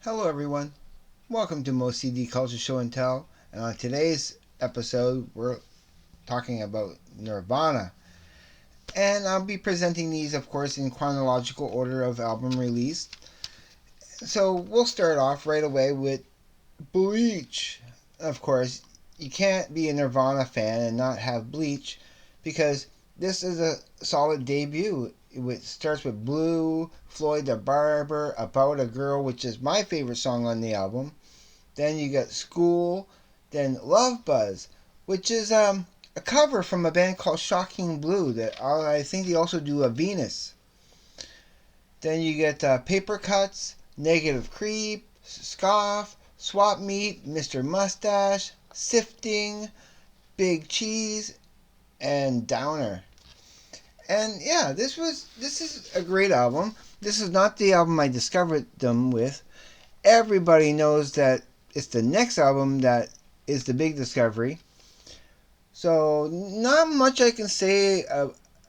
Hello everyone, welcome to Moe'S CD Culture Show and Tell, and on today's episode we're talking about Nirvana. And I'll be presenting these, of course, in chronological order of album release. So we'll start off right away with Bleach. Of course, you can't be a Nirvana fan and not have Bleach, because this is a solid debut. It starts with Blue, Floyd the Barber, About a Girl, which is my favorite song on the album. Then you got School, then Love Buzz, which is a cover from a band called Shocking Blue that I think they also do a Venus. Then you get Paper Cuts, Negative Creep, Scoff, Swap Meet, Mr. Mustache, Sifting, Big Cheese, and Downer. And yeah, this is a great album. This is not the album I discovered them with. Everybody knows that it's the next album that is the big discovery. So not much I can say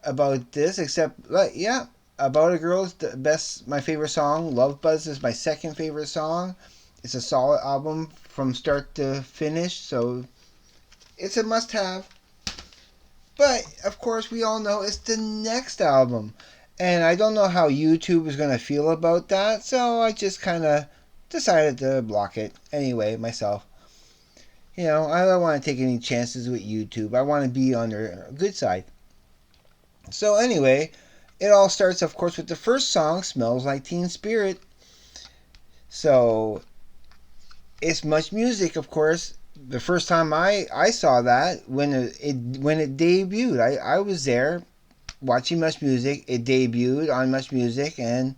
about this except About a Girl is my favorite song. Love Buzz is my second favorite song. It's a solid album from start to finish, so it's a must-have. But, of course, we all know it's the next album. And I don't know how YouTube is going to feel about that, so I just kind of decided to block it anyway myself. I don't want to take any chances with YouTube. I want to be on their good side. So anyway, it all starts, of course, with the first song, Smells Like Teen Spirit. So, it's much music, of course. The first time I saw that when it debuted, I was there watching Much Music. It debuted on Much Music, and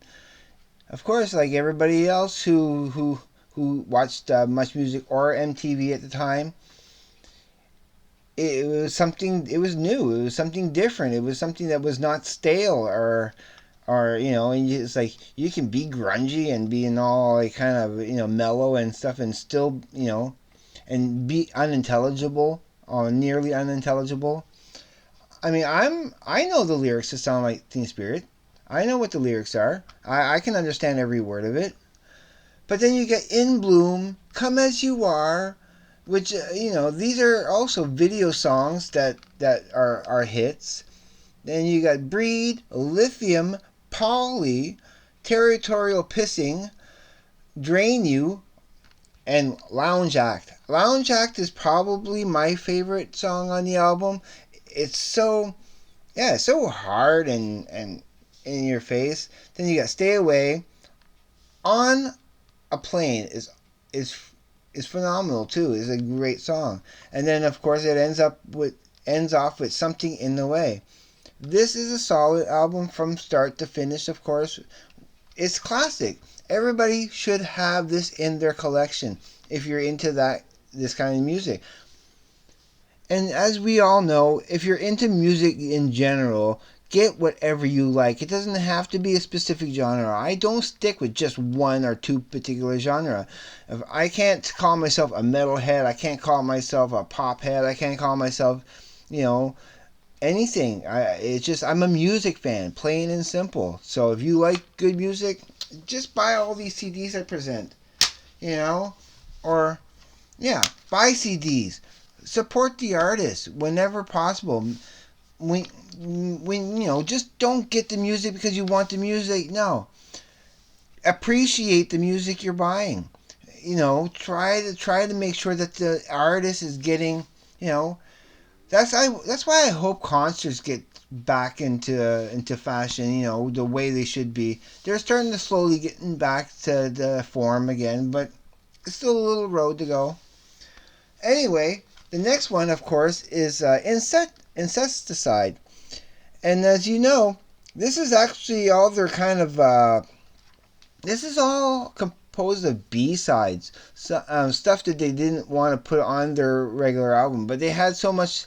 of course, like everybody else who watched Much Music or MTV at the time, it was something. It was new. It was something different. It was something that was not stale or and it's like you can be grungy and be in all like kind of mellow and stuff and still and be unintelligible or nearly unintelligible. I mean, I know the lyrics to Sound Like Teen Spirit. I know what the lyrics are. I can understand every word of it. But then you get In Bloom, Come As You Are, which these are also video songs that are hits. Then you got Breed, Lithium, Polly, Territorial Pissing, Drain You, and Lounge Act. Lounge Act is probably my favorite song on the album. It's so hard and in your face. Then you got Stay Away. On a Plane is phenomenal too. It's a great song. And then of course it ends off with Something in the Way. This is a solid album from start to finish, of course. It's classic. Everybody should have this in their collection if you're into this kind of music. And as we all know, if you're into music in general, get whatever you like. It doesn't have to be a specific genre. I don't stick with just one or two particular genre. If I can't call myself a metalhead, I can't call myself a pop head, I can't call myself, anything. It's just I'm a music fan, plain and simple. So if you like good music, just buy all these CDs I present, or buy CDs. Support the artist whenever possible. When just don't get the music because you want the music. No, appreciate the music you're buying. Try to make sure that the artist is getting. That's why I hope concerts get back into fashion. The way they should be. They're starting to slowly getting back to the form again, but it's still a little road to go. Anyway, the next one, of course, is Incesticide, and as you know, this is actually all their kind of. This is all composed of B-sides, stuff that they didn't want to put on their regular album, but they had so much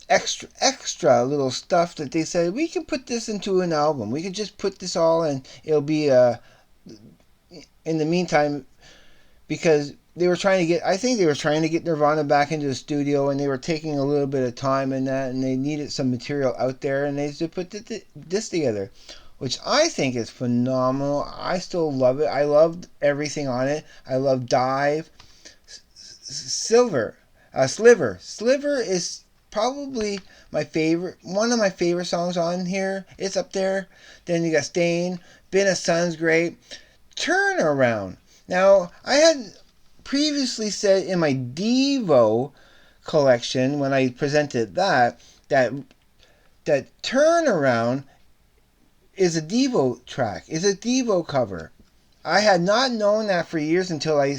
extra little stuff that they said we can put this into an album. We could just put this all and it'll be in the meantime, because I think they were trying to get Nirvana back into the studio, and they were taking a little bit of time in that, and they needed some material out there, and they just put this together. which I think is phenomenal. I still love it. I loved everything on it. I love Dive. Sliver is probably my favorite, one of my favorite songs on here. It's up there. Then you got Stain. Been a Sun's great. Turn Around. Now, I had previously said in my Devo collection when I presented that Turn Around is a Devo track, is a Devo cover. I had not known that for years until I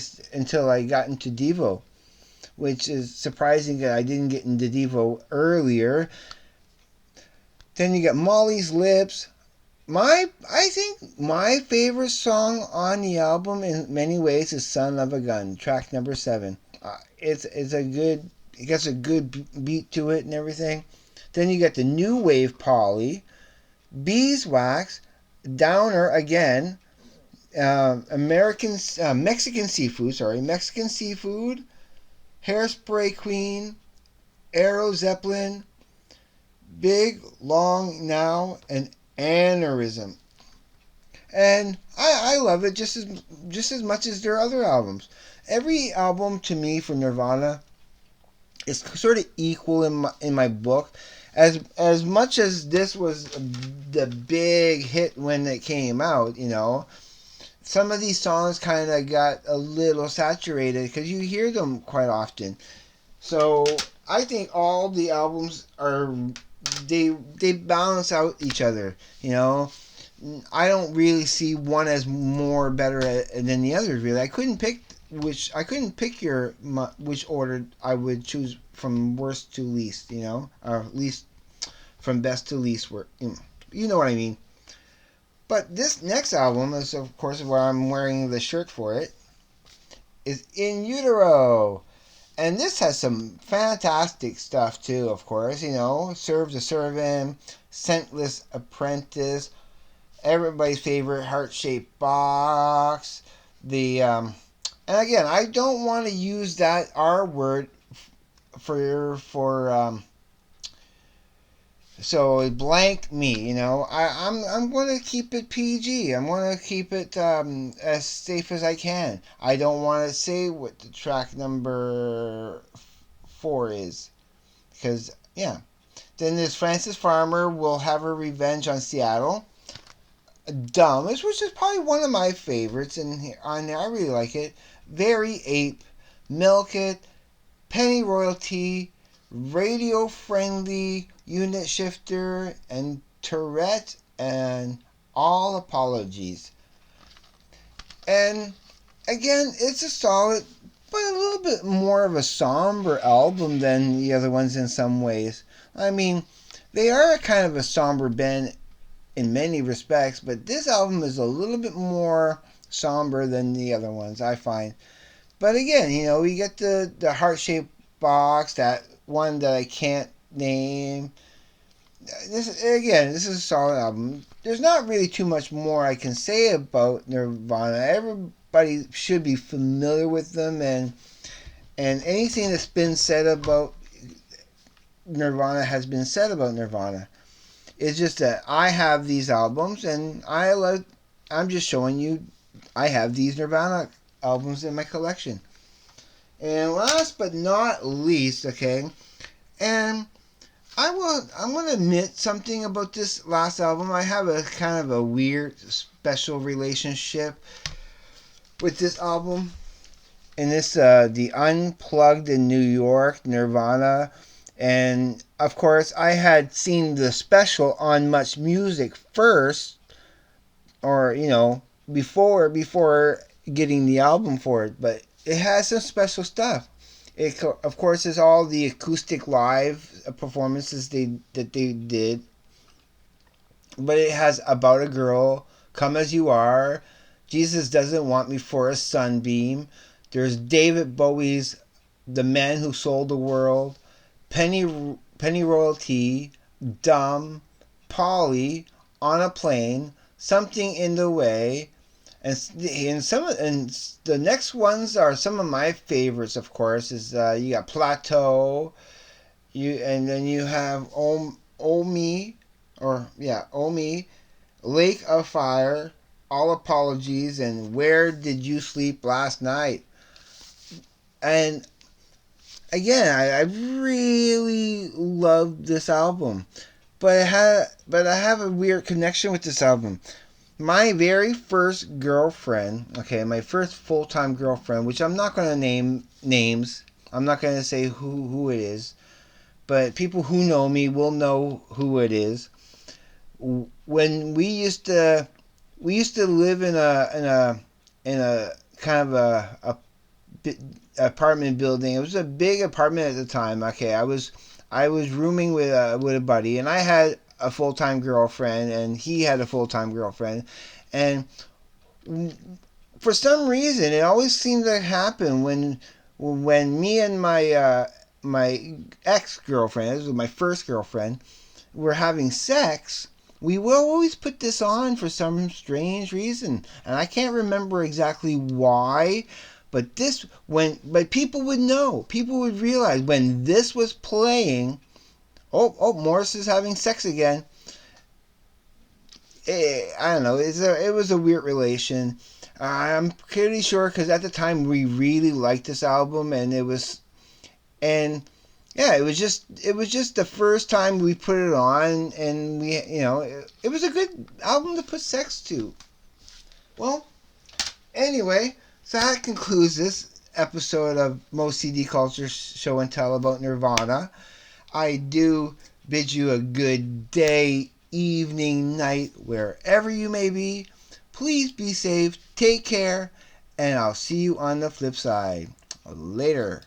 got into Devo, which is surprising that I didn't get into Devo earlier. Then you got Molly's Lips. I think my favorite song on the album in many ways is Son of a Gun, track number 7. It gets a good beat to it and everything. Then you get the new wave Polly, Beeswax, Downer again, Mexican Seafood, Hairspray Queen, Aero Zeppelin, Big Long Now, and Aneurysm. And I love it just as much as their other albums. Every album to me from Nirvana is sort of equal in my book. As much as this was the big hit when it came out, some of these songs kind of got a little saturated because you hear them quite often. So I think all the albums they balance out each other. I don't really see one as more better than the others. Really, I couldn't pick which order I would choose from worst to least. Or least from best to least. You know what I mean. But this next album is, of course, where I'm wearing the shirt for it, is In Utero. And this has some fantastic stuff, too, of course. Serve the Servant, Scentless Apprentice, everybody's favorite Heart-Shaped Box. And again, I don't want to use that R word so blank me, I'm going to keep it PG. I'm going to keep it as safe as I can. I don't want to say what the track number 4 is. Because, yeah. Then there's Frances Farmer, Will Have Her Revenge on Seattle. Dumb, which is probably one of my favorites on there. I really like it. Very Ape, Milk It, Penny Royalty, Radio Friendly, Unit Shifter, and Tourette, and All Apologies. And again, it's a solid, but a little bit more of a somber album than the other ones in some ways. I mean, they are kind of a somber band in many respects, but this album is a little bit more somber than the other ones, I find. But again, we get the heart-shaped box, that one that I can't name. This is a solid album. There's not really too much more I can say about Nirvana. Everybody should be familiar with them, and anything that's been said about Nirvana has been said about Nirvana. It's just that I have these albums, and I'm just showing you I have these Nirvana albums in my collection. And last but not least, okay, and I'm going to admit something about this last album. I have a kind of a weird, special relationship with this album. And this, the Unplugged in New York, Nirvana. And, of course, I had seen the special on Much Music first, or, before getting the album for it. But it has some special stuff. It, of course, is all the acoustic live performances that they did. But it has About a Girl, Come As You Are, Jesus Doesn't Want Me for a Sunbeam. There's David Bowie's The Man Who Sold the World, Penny Royalty, Dumb, Polly, On a Plane, Something in the Way, and the next ones are some of my favorites. Of course, is you got Plateau, and then you have Oh Me, Lake of Fire, All Apologies, and Where Did You Sleep Last Night? And again, I really loved this album, but I have a weird connection with this album. My very first girlfriend, okay, my first full time girlfriend, which I'm not going to name names. I'm not going to say who it is, but people who know me will know who it is. When we used to live in a kind of a apartment building. It was a big apartment at the time. Okay, I was rooming with a buddy, and I had a full time girlfriend, and he had a full time girlfriend, and for some reason, it always seemed to happen when me and my ex girlfriend, this was my first girlfriend, were having sex. We will always put this on for some strange reason, and I can't remember exactly why. But people would know. People would realize when this was playing. Oh, Morris is having sex again. I don't know. It was a weird relation. I'm pretty sure because at the time we really liked this album, and yeah, it was just the first time we put it on, and it was a good album to put sex to. Well, anyway, so that concludes this episode of Most CD Culture Show and Tell about Nirvana. I do bid you a good day, evening, night, wherever you may be. Please be safe, take care, and I'll see you on the flip side. Later.